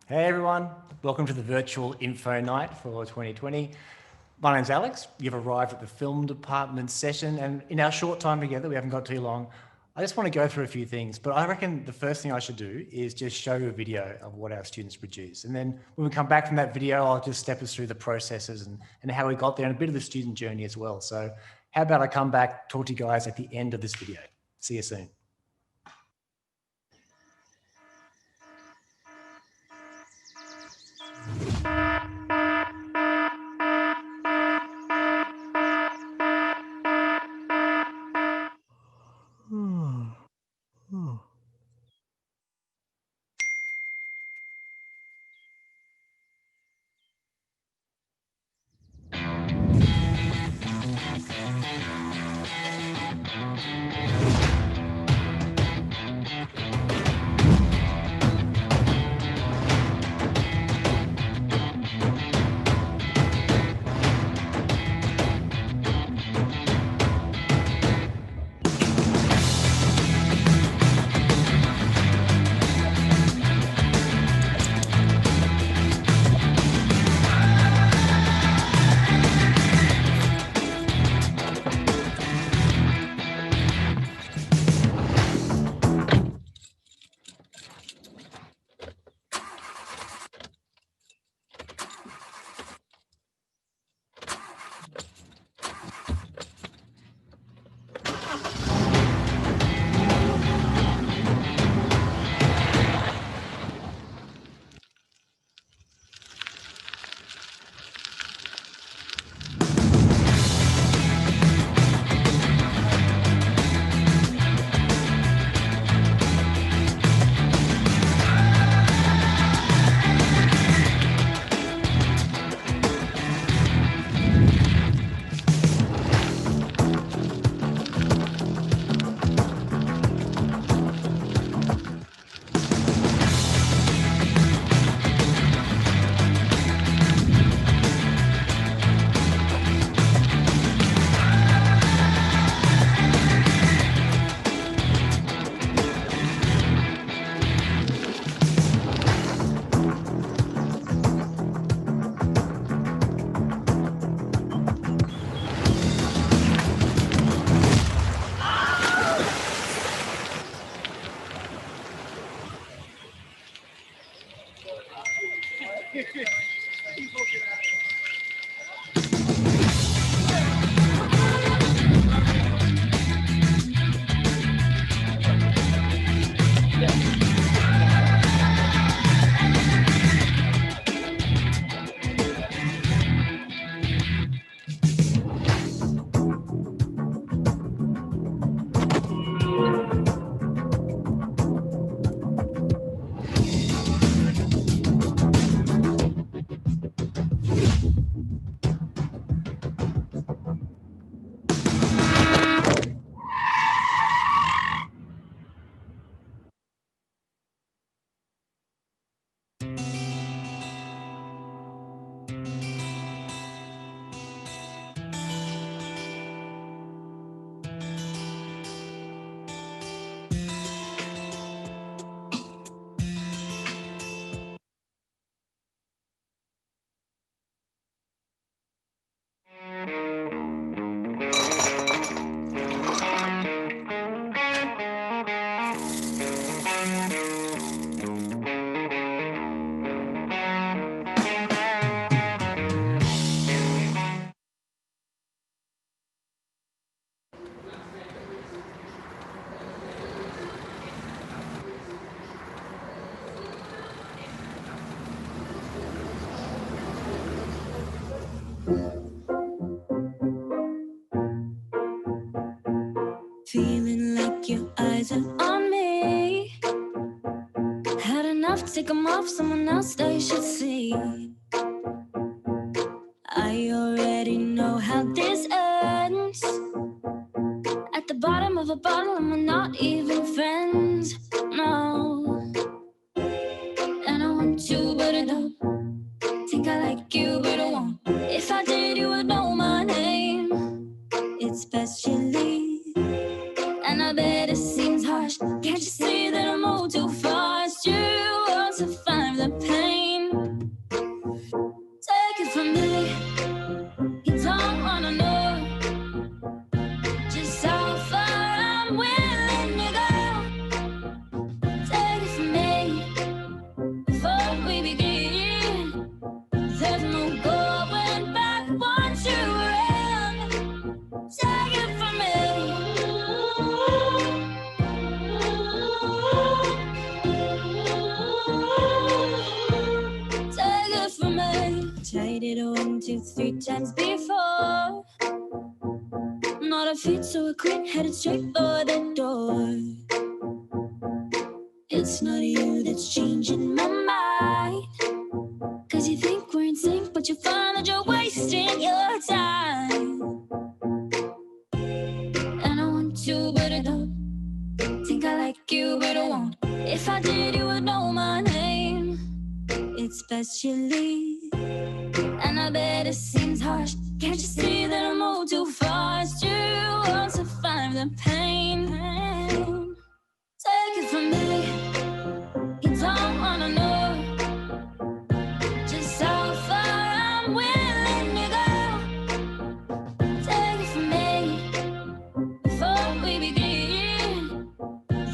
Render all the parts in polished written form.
Hey everyone, welcome to the virtual info night for 2020. My name's Alex. You've arrived at the film department session, and in our short time together, we haven't got too long, I just want to go through a few things, but I reckon the first thing I should do is just show you a video of what our students produce. And then when we come back from that video, I'll just step us through the processes and how we got there and a bit of the student journey as well. So how about I come back, talk to you guys at the end of this video. See you soon. Feeling like your eyes are on me. Had enough, take them off, someone else they should see. I already know how this ends. At the bottom of a bottle and we're not even friends, no. And I want you but I don't. Think I like you but I won't. If I did you would know my name. It's best you leave. And I bet it seems harsh. Can't you see that I'm all too fast? You will survive the pain. times before. Not a feet, so I quit, headed straight for the door. It's not you that's changing my mind, 'cause you think we're in sync, but you find that you're wasting your time. And I want to, but I don't. Think I like you, but I won't. If I did, you would know my name. It's best you leave. And I bet it seems harsh. Can't you see that I move too fast? You want to find the pain. Take it from me. You don't wanna know just how far I'm willing to go. Take it from me before we begin.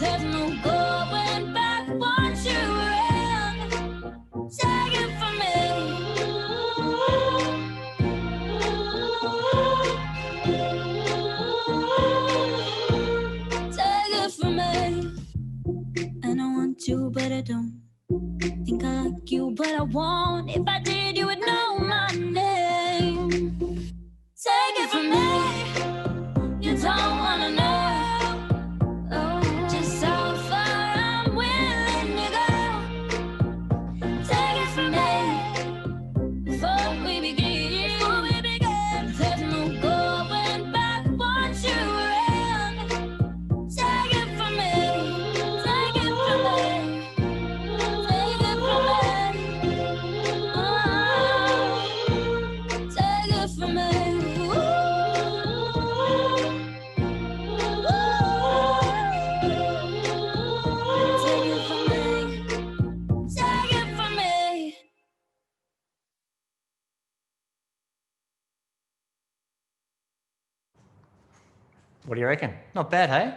There's no going back once you're in. Take it from me. Take it from me. And I want you, but I don't. Think I like you, but I won't. If I did, you would know my name. Take it from me. You don't wanna know just how far I'm willing to go. Take it from me before we begin. There's no going back once you're in. Take it from me. Take it from me. Take it from me. Oh, take it from me. Take it from me. Take it from me. What do you reckon? Not bad, hey?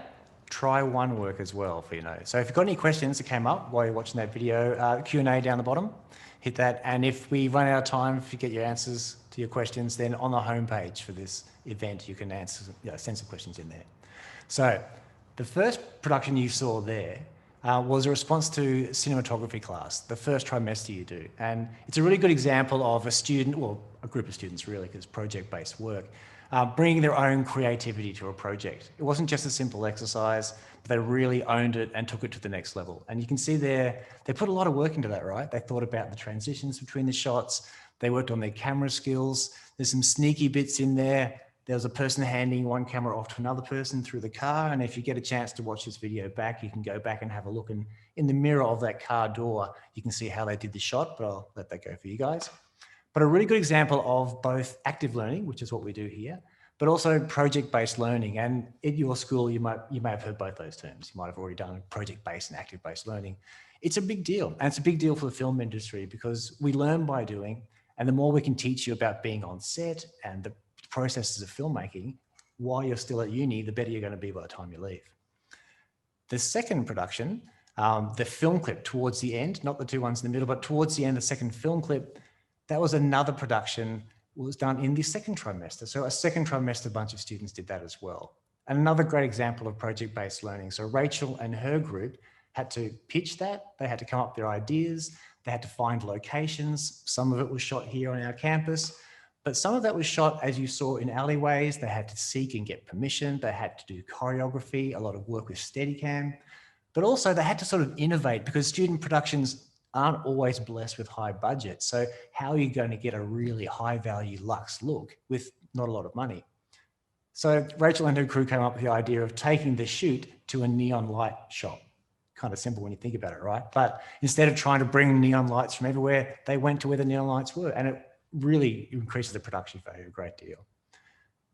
Try one work as well for So if you've got any questions that came up while you're watching that video, Q&A down the bottom, hit that. And if we run out of time, if you get your answers to your questions, then on the homepage for this event, you can answer, send some questions in there. So the first production you saw there was a response to cinematography class, the first trimester you do. And it's a really good example of a student, well, a group of students really, because it's project-based work, bringing their own creativity to a project. It wasn't just a simple exercise, but they really owned it and took it to the next level. And you can see there, they put a lot of work into that, right? They thought about the transitions between the shots. They worked on their camera skills. There's some sneaky bits in there. There was a person handing one camera off to another person through the car. And if you get a chance to watch this video back, you can go back and have a look. And in the mirror of that car door, you can see how they did the shot, but I'll let that go for you guys. But a really good example of both active learning, which is what we do here, but also project-based learning. And at your school, you may have heard both those terms. You might have already done project-based and active-based learning. It's a big deal. And it's a big deal for the film industry because we learn by doing. And the more we can teach you about being on set and the processes of filmmaking while you're still at uni, the better you're going to be by the time you leave. The second production, the film clip towards the end, not the two ones in the middle, but towards the end, the second film clip, that was another production was done in the second trimester. So a second trimester bunch of students did that as well. And another great example of project-based learning. So Rachel and her group had to pitch that. They had to come up with their ideas. They had to find locations. Some of it was shot here on our campus, but some of that was shot, as you saw, in alleyways. They had to seek and get permission. They had to do choreography, a lot of work with Steadicam, but also they had to sort of innovate because student productions aren't always blessed with high budgets. So how are you going to get a really high value luxe look with not a lot of money? So Rachel and her crew came up with the idea of taking the shoot to a neon light shop. Kind of simple when you think about it, right? But instead of trying to bring neon lights from everywhere, they went to where the neon lights were, and it really increases the production value a great deal.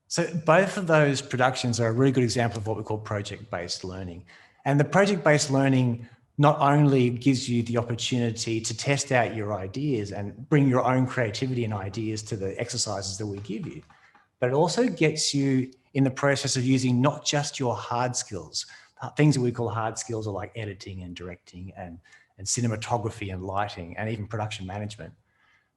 So both of those productions are a really good example of what we call project-based learning. And the project-based learning not only gives you the opportunity to test out your ideas and bring your own creativity and ideas to the exercises that we give you, but it also gets you in the process of using not just your hard skills. Things that we call hard skills are like editing and directing and cinematography and lighting and even production management,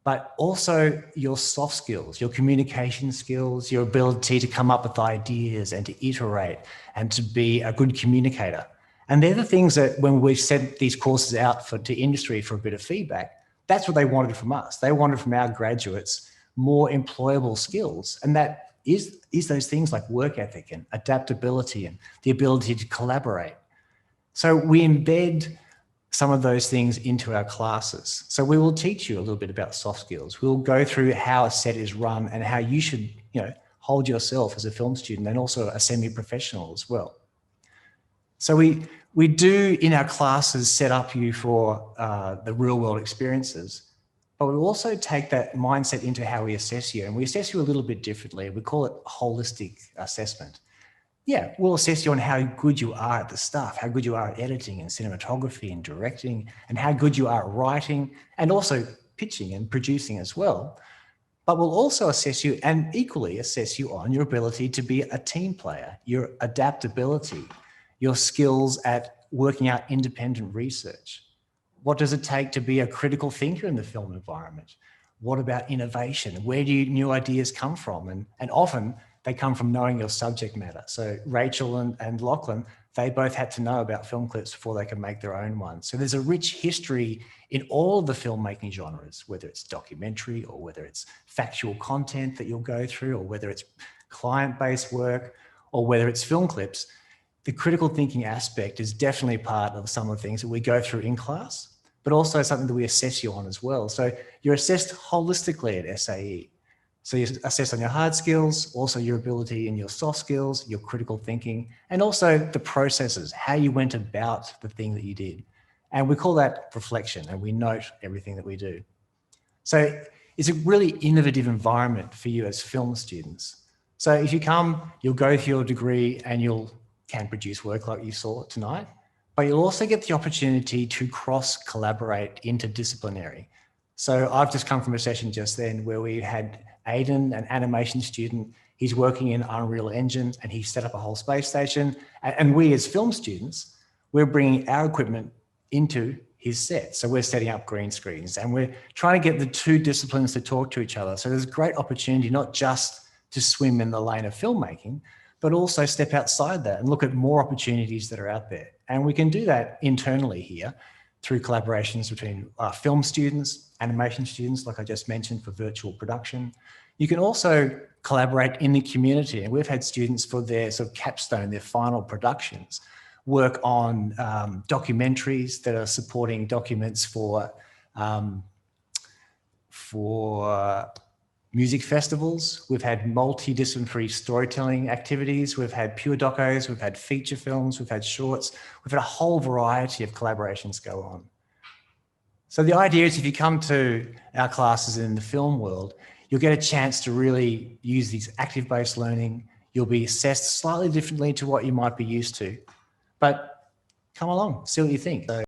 but also your soft skills, your communication skills, your ability to come up with ideas and to iterate and to be a good communicator. And they're the things that when we sent these courses out to industry for a bit of feedback, that's what they wanted from us. They wanted from our graduates more employable skills. And that is those things like work ethic and adaptability and the ability to collaborate. So we embed some of those things into our classes. So we will teach you a little bit about soft skills. We'll go through how a set is run and how you should, hold yourself as a film student and also a semi-professional as well. So we do in our classes set up you for the real world experiences, but we also take that mindset into how we assess you, and we assess you a little bit differently. We call it holistic assessment. Yeah, we'll assess you on how good you are at the stuff, how good you are at editing and cinematography and directing, and how good you are at writing and also pitching and producing as well. But we'll also assess you and equally assess you on your ability to be a team player, your adaptability, your skills at working out independent research. What does it take to be a critical thinker in the film environment? What about innovation? Where do new ideas come from? And often they come from knowing your subject matter. So Rachel and Lachlan, they both had to know about film clips before they could make their own ones. So there's a rich history in all of the filmmaking genres, whether it's documentary or whether it's factual content that you'll go through, or whether it's client-based work, or whether it's film clips. The critical thinking aspect is definitely part of some of the things that we go through in class, but also something that we assess you on as well. So you're assessed holistically at SAE. So you assess on your hard skills, also your ability in your soft skills, your critical thinking, and also the processes, how you went about the thing that you did. And we call that reflection, and we note everything that we do. So it's a really innovative environment for you as film students. So if you come, you'll go through your degree and can produce work like you saw tonight, but you'll also get the opportunity to cross-collaborate interdisciplinary. So I've just come from a session just then where we had Aidan, an animation student. He's working in Unreal Engine and he set up a whole space station. And we as film students, we're bringing our equipment into his set. So we're setting up green screens and we're trying to get the two disciplines to talk to each other. So there's a great opportunity not just to swim in the lane of filmmaking, but also step outside that and look at more opportunities that are out there. And we can do that internally here through collaborations between film students, animation students, like I just mentioned, for virtual production. You can also collaborate in the community. And we've had students for their sort of capstone, their final productions, work on documentaries that are supporting documents for music festivals. We've had multidisciplinary storytelling activities. We've had pure docos, we've had feature films, we've had shorts. We've had a whole variety of collaborations go on. So the idea is if you come to our classes in the film world, you'll get a chance to really use these active-based learning. You'll be assessed slightly differently to what you might be used to, but come along, see what you think. So